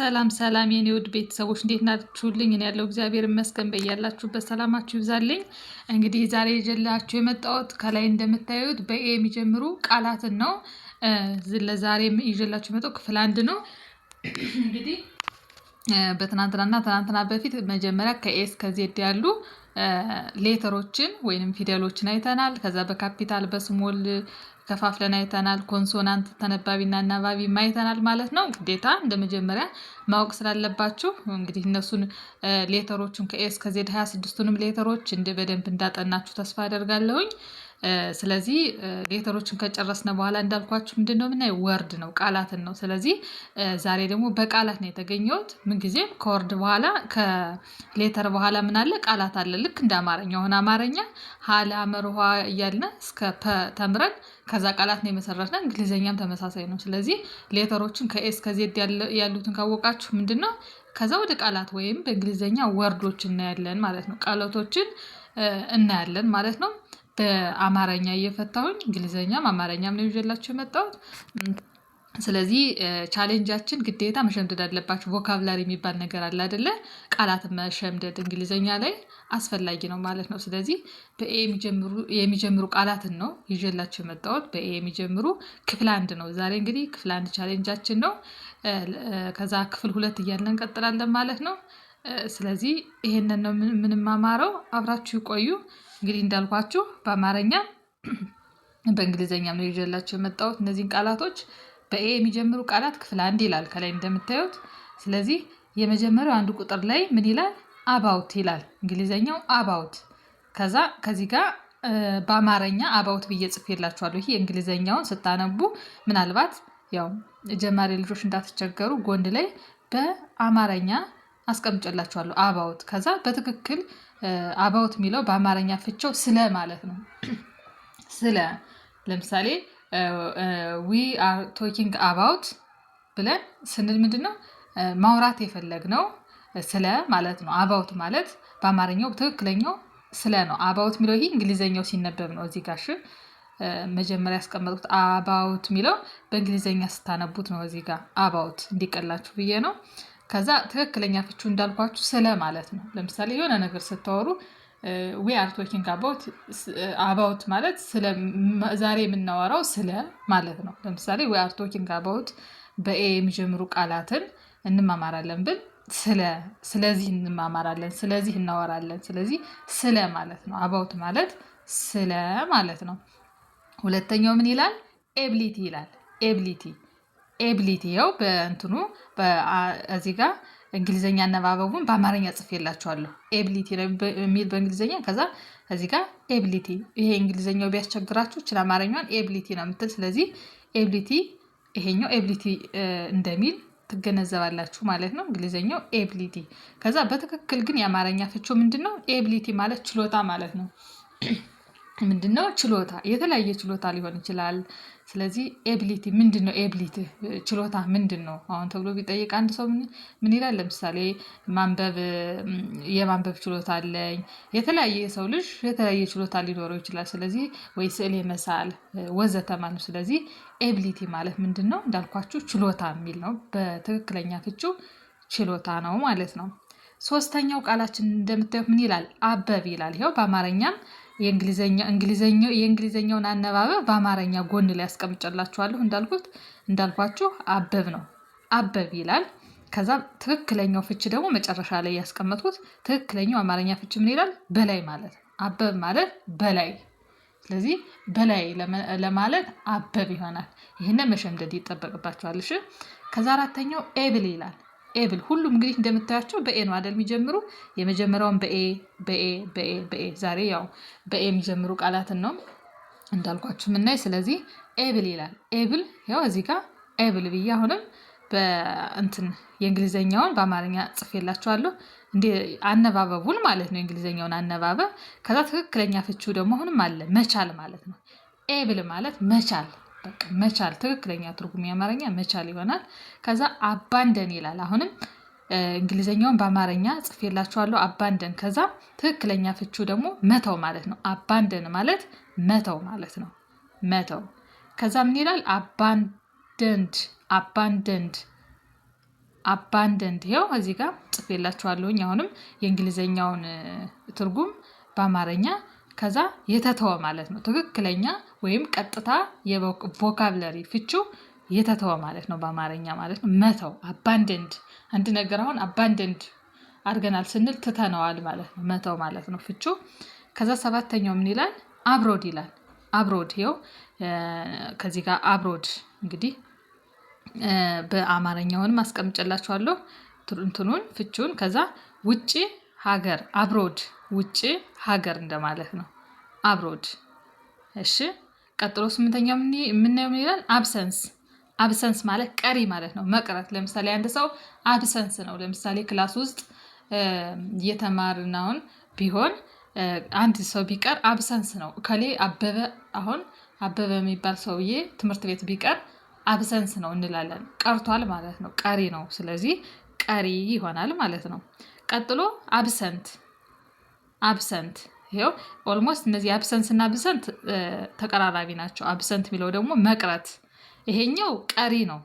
ሰላም ሰላም የኔ ውድ ቤተሰቦች እንዴት ናችሁልኝ? እኔ ያለው እግዚአብሔር ይመስገን። በያላችሁበት ሰላማችሁ ይብዛልኝ። እንግዲህ ዛሬ ይዤላችሁ የመጣሁት ከላይ እንደምታዩት በኤ የሚጀምሩ ቃላትን ነው። ለዛሬ ይዤላችሁ የመጣው ክፍል 1 ነው። እንግዲህ ትናንትና በፊት መጀመሪያ ከኤ እስከ ዜድ ያሉ ሌተሮችን ወይንም ፊደሎችን አይተናል። ከዛ በካፒታል በስሞል ከፋፍለን አይተናል። ኮንሶናንት ተነባቢና አናባቢ አይተናል ማለት ነው። ግዴታ እንደመጀመሪያ ማወቅ ስላለባችሁ እንግዲህ እነሱን ሌተሮችን ከኤ እስከ ዜድ 26ቱንም ሌተሮች በደንብ እንዳጠናችሁ ተስፋ አደርጋለሁኝ። ስለዚህ ሌተሮችን ከጨረስነ በኋላ እንዳልኳችሁ ምንድነው የምናየው ወርድ ነው፣ ቃላትን ነው። ስለዚህ ዛሬ ደግሞ በቃላት ነው የተገኘሁት። ምንጊዜም ከወርድ በኋላ ከሌተር በኋላ ምን አለ? ቃላት አለ። ልክ እንደ አማርኛ ሆነ አማርኛ ሀለ አመርኋ እያልን እስከ ፐ ተምረን ከዛ ቃላት ነው የመሰረትነው። እንግሊዘኛም ተመሳሳይ ነው። ስለዚህ ሌተሮችን ከኤ እስከ ዜድ ያሉትን ካወቃችሁ ምንድነው ከዛ ወደ ቃላት ወይም በእንግሊዘኛ ወርዶች እናያለን ማለት ነው። ቃላቶችን እናያለን ማለት ነው። በአማርኛ እየፈታሁኝ እንግሊዘኛም አማርኛም ነው ይዤላችሁ የመጣሁት። ስለዚህ ቻሌንጃችን ግዴታ መሸምደድ አለባችሁ። ቮካብላሪ የሚባል ነገር አለ አይደለ? ቃላትን መሸምደድ እንግሊዘኛ ላይ አስፈላጊ ነው ማለት ነው። ስለዚህ በኤ የሚጀምሩ ቃላትን ነው ይዤላችሁ የመጣሁት። በኤ የሚጀምሩ ክፍል 1 ነው ዛሬ። እንግዲህ ክፍል 1 ቻሌንጃችን ነው። ከዛ ክፍል 2 እያልን እንቀጥላለን ማለት ነው። ስለዚህ ይሄንን ነው የምንማማረው። አብራችሁ ይቆዩ። እንግዲህ እንዳልኳችሁ በአማርኛ በእንግሊዘኛም ነው ይዤላችሁ የመጣሁት እነዚህን ቃላቶች። በኤ የሚጀምሩ ቃላት ክፍል 1 ይላል ከላይ እንደምታዩት። ስለዚህ የመጀመሪያው አንዱ ቁጥር ላይ ምን ይላል? አባውት ይላል። እንግሊዘኛው አባውት። ከዚህ ጋር በአማርኛ አባውት ብዬ ጽፌላችኋለሁ። ይሄ እንግሊዘኛውን ስታነቡ ምናልባት ያው ጀማሪ ልጆች እንዳትቸገሩ ጎን ላይ በአማርኛ አስቀምጬላችኋለሁ አባውት። ከዛ በትክክል አባውት የሚለው በአማርኛ ፍቻው ስለ ማለት ነው። ስለ ለምሳሌ ዊ አር ቶኪንግ አባውት ብለን ስንል ምንድነው ማውራት የፈለግነው ስለ ማለት ነው። አባውት ማለት በአማርኛው ትክክለኛው ስለ ነው። አባውት የሚለው ይሄ እንግሊዘኛው ሲነበብ ነው። እዚህ ጋር መጀመሪያ ያስቀመጥኩት አባውት የሚለው በእንግሊዘኛ ስታነቡት ነው። እዚህ ጋር አባውት እንዲቀላችሁ ብዬ ነው። ከዛ ትክክለኛ ፍቹ እንዳልኳችሁ ስለ ማለት ነው። ለምሳሌ የሆነ ነገር ስታወሩ we are talking about ማለት ስለ ዛሬ የምናወራው ስለ ማለት ነው። ለምሳሌ we are talking about በኤ የሚጀምሩ ቃላትን እንማማራለን ብል ስለዚህ እንማማራለን፣ ስለዚህ እናወራለን። ስለዚህ ስለ ማለት ነው። about ማለት ስለ ማለት ነው። ሁለተኛው ምን ይላል? ኤቢሊቲ ይላል። ኤቢሊቲ ያው በእንትኑ እዚህ ጋር እንግሊዘኛ አነባበቡን በአማርኛ ጽፌላችኋለሁ። ኤቢሊቲ የሚል በእንግሊዘኛ ከዛ እዚህ ጋር ኤቢሊቲ። ይሄ እንግሊዘኛው ቢያስቸግራችሁ ይችላል አማርኛውን ኤቢሊቲ ነው የምትል። ስለዚህ ኤቢሊቲ ይሄኛው ኤቢሊቲ እንደሚል ትገነዘባላችሁ ማለት ነው። እንግሊዘኛው ኤቢሊቲ። ከዛ በትክክል ግን የአማርኛ ፍቹ ምንድነው? ኤቢሊቲ ማለት ችሎታ ማለት ነው። ምንድነው? ችሎታ። የተለያየ ችሎታ ሊሆን ይችላል። ስለዚህ ኤቢሊቲ ምንድነው? ኤቢሊቲ ችሎታ ምንድነው አሁን ተብሎ ቢጠይቅ አንድ ሰው ምን ይላል? ለምሳሌ የማንበብ ችሎታ አለኝ። የተለያየ ሰው ልጅ የተለያየ ችሎታ ሊኖረው ይችላል። ስለዚህ ወይ ስዕል የመሳል ወዘተ ማለት ነው። ስለዚህ ኤቢሊቲ ማለት ምንድነው? እንዳልኳችሁ ችሎታ የሚል ነው። በትክክለኛ ፍቹ ችሎታ ነው ማለት ነው። ሶስተኛው ቃላችን እንደምታዩት ምን ይላል? አበብ ይላል። ይኸው በአማርኛም የእንግሊዘኛውን አነባበብ በአማርኛ ጎን ላይ ያስቀምጨላችኋለሁ። እንዳልኳችሁ አበብ ነው። አበብ ይላል። ከዛ ትክክለኛው ፍች ደግሞ መጨረሻ ላይ ያስቀመጥኩት ትክክለኛው አማርኛ ፍች ምን ይላል? በላይ ማለት ነው። አበብ ማለት በላይ። ስለዚህ በላይ ለማለት አበብ ይሆናል። ይህንን መሸምደድ ይጠበቅባችኋል። እሺ። ከዛ አራተኛው ኤብል ይላል። ኤብል ሁሉም እንግዲህ እንደምታያቸው በኤ ነው አይደል የሚጀምሩ። የመጀመሪያውን በኤ ዛሬ ያው በኤ የሚጀምሩ ቃላትን ነው እንዳልኳችሁ የምናይ። ስለዚህ ኤብል ይላል። ኤብል ያው እዚህ ጋር ኤብል ብዬ አሁንም በእንትን የእንግሊዘኛውን በአማርኛ ጽፌላችኋለሁ። እንደ አነባበቡን ማለት ነው። የእንግሊዘኛውን አነባበብ። ከዛ ትክክለኛ ፍቺው ደግሞ አሁንም አለ መቻል ማለት ነው። ኤብል ማለት መቻል፣ በቃ መቻል። ትክክለኛ ትርጉም የአማርኛ መቻል ይሆናል። ከዛ አባንደን ይላል። አሁንም እንግሊዘኛውን በአማርኛ ጽፌላችኋለሁ አባንደን። ከዛ ትክክለኛ ፍቹ ደግሞ መተው ማለት ነው። አባንደን ማለት መተው ማለት ነው። መተው። ከዛ ምን ይላል? አባንደንድ አባንደንድ ይኸው እዚህ ጋር ጽፌላችኋለሁኝ። አሁንም የእንግሊዘኛውን ትርጉም በአማርኛ ከዛ የተተወ ማለት ነው። ትክክለኛ ወይም ቀጥታ የቮካብለሪ ፍቺው የተተወ ማለት ነው በአማርኛ ማለት ነው። መተው አባንደንድ አንድ ነገር አሁን አባንደንድ አድርገናል ስንል ትተነዋል ማለት ነው። መተው ማለት ነው ፍቺው። ከዛ ሰባተኛው ምን ይላል? አብሮድ ይላል። አብሮድ ይኸው ከዚህ ጋር አብሮድ እንግዲህ በአማርኛውንም አስቀምጨላችኋለሁ እንትኑን ፍቺውን። ከዛ ውጪ ሀገር አብሮድ ውጪ ሀገር እንደማለት ነው አብሮድ። እሺ ቀጥሎ ስምንተኛው የምናየው ምን ይላል? አብሰንስ አብሰንስ ማለት ቀሪ ማለት ነው፣ መቅረት። ለምሳሌ አንድ ሰው አብሰንስ ነው። ለምሳሌ ክላስ ውስጥ እየተማርናውን ቢሆን አንድ ሰው ቢቀር አብሰንስ ነው። ከሌ አበበ አሁን አበበ የሚባል ሰውዬ ትምህርት ቤት ቢቀር አብሰንስ ነው እንላለን። ቀርቷል ማለት ነው፣ ቀሪ ነው። ስለዚህ ቀሪ ይሆናል ማለት ነው። ቀጥሎ አብሰንት አብሰንት ይኸው ኦልሞስት እነዚህ አብሰንስ እና አብሰንት ተቀራራቢ ናቸው። አብሰንት የሚለው ደግሞ መቅረት፣ ይሄኛው ቀሪ ነው፣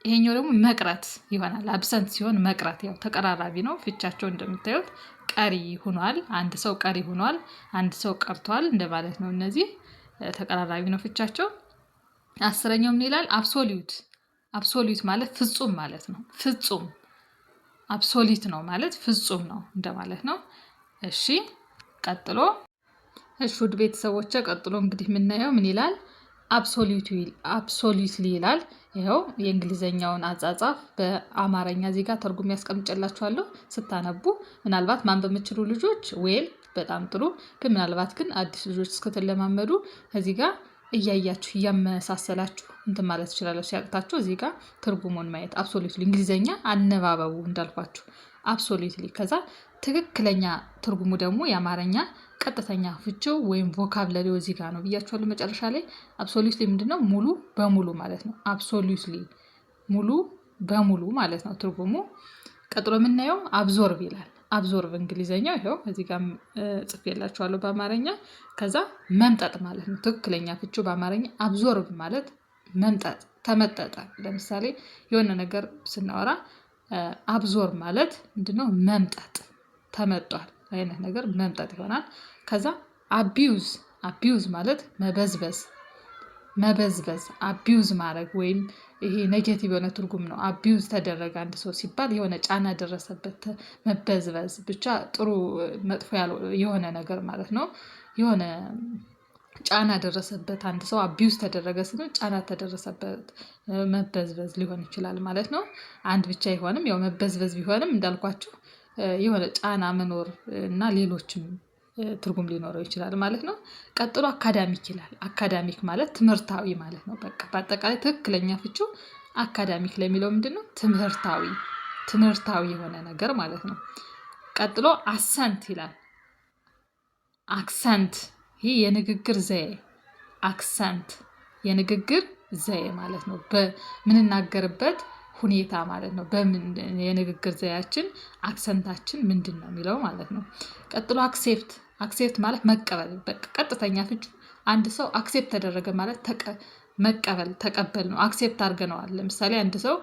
ይሄኛው ደግሞ መቅረት ይሆናል። አብሰንት ሲሆን መቅረት ያው ተቀራራቢ ነው። ፍቻቸው እንደምታዩት ቀሪ ሆኗል። አንድ ሰው ቀሪ ሆኗል፣ አንድ ሰው ቀርቷል እንደማለት ነው። እነዚህ ተቀራራቢ ነው ፍቻቸው። አስረኛው ምን ይላል? አብሶሉት አብሶሉት ማለት ፍጹም ማለት ነው። ፍጹም አብሶሉት ነው ማለት ፍጹም ነው እንደማለት ነው። እሺ ቀጥሎ ውድ ቤተሰቦች ቀጥሎ እንግዲህ የምናየው ምን ይላል? አብሶሉትሊ ይላል። ይኸው የእንግሊዘኛውን አጻጻፍ በአማርኛ እዚህ ጋር ተርጉም ያስቀምጨላችኋለሁ። ስታነቡ ምናልባት ማንበብ የምችሉ ልጆች ዌል በጣም ጥሩ፣ ግን ምናልባት ግን አዲስ ልጆች እስክትለማመዱ እዚህ ጋር እያያችሁ እያመሳሰላችሁ እንትን ማለት ትችላላችሁ። ሲያቅታችሁ እዚህ ጋር ትርጉሙን ማየት። አብሶሉትሊ እንግሊዘኛ አነባበቡ እንዳልኳችሁ አብሶሉትሊ። ከዛ ትክክለኛ ትርጉሙ ደግሞ የአማርኛ ቀጥተኛ ፍቺው ወይም ቮካብለሪው እዚህ ጋር ነው ብያችኋለሁ መጨረሻ ላይ። አብሶሉትሊ ምንድነው? ሙሉ በሙሉ ማለት ነው። አብሶሉትሊ ሙሉ በሙሉ ማለት ነው ትርጉሙ። ቀጥሎ የምናየው አብዞርብ ይላል። አብዞርብ እንግሊዘኛው ይኸው እዚህ ጋር ጽፌላችኋለሁ በአማርኛ። ከዛ መምጠጥ ማለት ነው ትክክለኛ ፍቺው በአማርኛ። አብዞርብ ማለት መምጠጥ፣ ተመጠጠ። ለምሳሌ የሆነ ነገር ስናወራ አብዞርብ ማለት ምንድነው? መምጠጥ፣ ተመጧል አይነት ነገር መምጠጥ ይሆናል። ከዛ አቢዩዝ ማለት መበዝበዝ፣ መበዝበዝ አቢዩዝ ማድረግ ወይም ይሄ ኔጌቲቭ የሆነ ትርጉም ነው። አቢዩዝ ተደረገ አንድ ሰው ሲባል የሆነ ጫና ደረሰበት፣ መበዝበዝ፣ ብቻ ጥሩ መጥፎ የሆነ ነገር ማለት ነው። የሆነ ጫና ደረሰበት አንድ ሰው አቢዩዝ ተደረገ ስንል ጫና ተደረሰበት፣ መበዝበዝ ሊሆን ይችላል ማለት ነው። አንድ ብቻ አይሆንም፣ ያው መበዝበዝ ቢሆንም እንዳልኳችሁ የሆነ ጫና መኖር እና ሌሎችም ትርጉም ሊኖረው ይችላል ማለት ነው። ቀጥሎ አካዳሚክ ይላል። አካዳሚክ ማለት ትምህርታዊ ማለት ነው። በቃ በአጠቃላይ ትክክለኛ ፍቺው አካዳሚክ ለሚለው ምንድነው? ትምህርታዊ፣ ትምህርታዊ የሆነ ነገር ማለት ነው። ቀጥሎ አሰንት ይላል። አክሰንት ይህ የንግግር ዘዬ፣ አክሰንት የንግግር ዘዬ ማለት ነው። በምንናገርበት ሁኔታ ማለት ነው። በምን የንግግር ዘያችን አክሰንታችን ምንድን ነው የሚለው ማለት ነው። ቀጥሎ አክሴፕት ማለት መቀበል፣ በቃ ቀጥተኛ ፍቺ አንድ ሰው አክሴፕት ተደረገ ማለት መቀበል፣ ተቀበል ነው። አክሴፕት አድርገነዋል። ለምሳሌ አንድ ሰው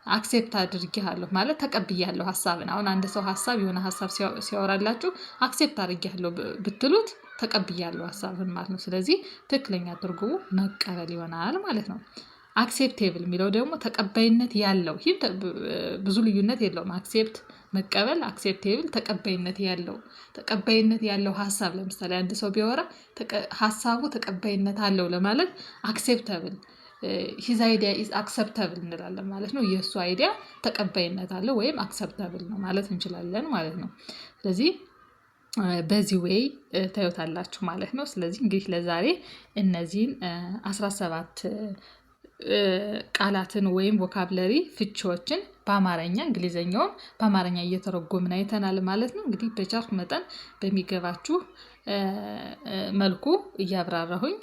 አክሴፕት አድርጌሃለሁ ማለት ተቀብያለሁ ሀሳብን። አሁን አንድ ሰው የሆነ ሀሳብ ሲያወራላችሁ አክሴፕት አድርጌሃለሁ ብትሉት ተቀብያለሁ ሀሳብን ማለት ነው። ስለዚህ ትክክለኛ ትርጉሙ መቀበል ይሆናል ማለት ነው። አክሴፕቴብል የሚለው ደግሞ ተቀባይነት ያለው፣ ይህ ብዙ ልዩነት የለውም። አክሴፕት መቀበል፣ አክሴፕቴብል ተቀባይነት ያለው ሀሳብ። ለምሳሌ አንድ ሰው ቢያወራ ሀሳቡ ተቀባይነት አለው ለማለት አክሴፕተብል፣ ሂዝ አይዲያ ኢዝ አክሰፕተብል እንላለን ማለት ነው። የእሱ አይዲያ ተቀባይነት አለው ወይም አክሰፕተብል ነው ማለት እንችላለን ማለት ነው። ስለዚህ በዚህ ወይ ታዩታላችሁ ማለት ነው። ስለዚህ እንግዲህ ለዛሬ እነዚህን 17 ቃላትን ወይም ቮካብለሪ ፍቺዎችን በአማርኛ እንግሊዘኛውን በአማርኛ እየተረጎምን አይተናል ማለት ነው። እንግዲህ በቻልኩ መጠን በሚገባችሁ መልኩ እያብራራሁኝ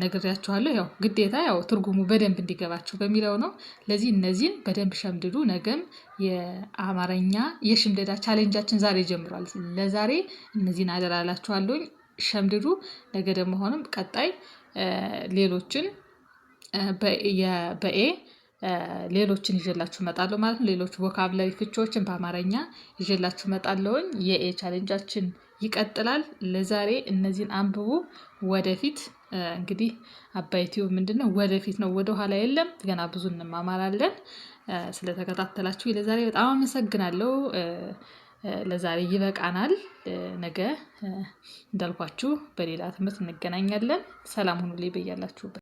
ነግሬያችኋለሁ። ያው ግዴታ ያው ትርጉሙ በደንብ እንዲገባችሁ በሚለው ነው። ለዚህ እነዚህን በደንብ ሸምድዱ። ነገም የአማርኛ የሽምደዳ ቻሌንጃችን ዛሬ ጀምሯል። ለዛሬ እነዚህን አደራላችኋለሁኝ፣ ሸምድዱ። ነገ ደግሞ ሆንም ቀጣይ ሌሎችን በኤ ሌሎችን ይዤላችሁ እመጣለሁ ማለት ነው። ሌሎች ቮካብላሪ ፍቺዎችን በአማርኛ ይዤላችሁ እመጣለሁኝ። የኤ ቻሌንጃችን ይቀጥላል። ለዛሬ እነዚህን አንብቡ። ወደፊት እንግዲህ አባይ ቲዩብ ምንድነው? ወደፊት ነው፣ ወደ ኋላ የለም። ገና ብዙ እንማማራለን። ስለተከታተላችሁ ለዛሬ በጣም አመሰግናለሁ። ለዛሬ ይበቃናል። ነገ እንዳልኳችሁ በሌላ ትምህርት እንገናኛለን። ሰላም ሁኑልኝ በያላችሁበት።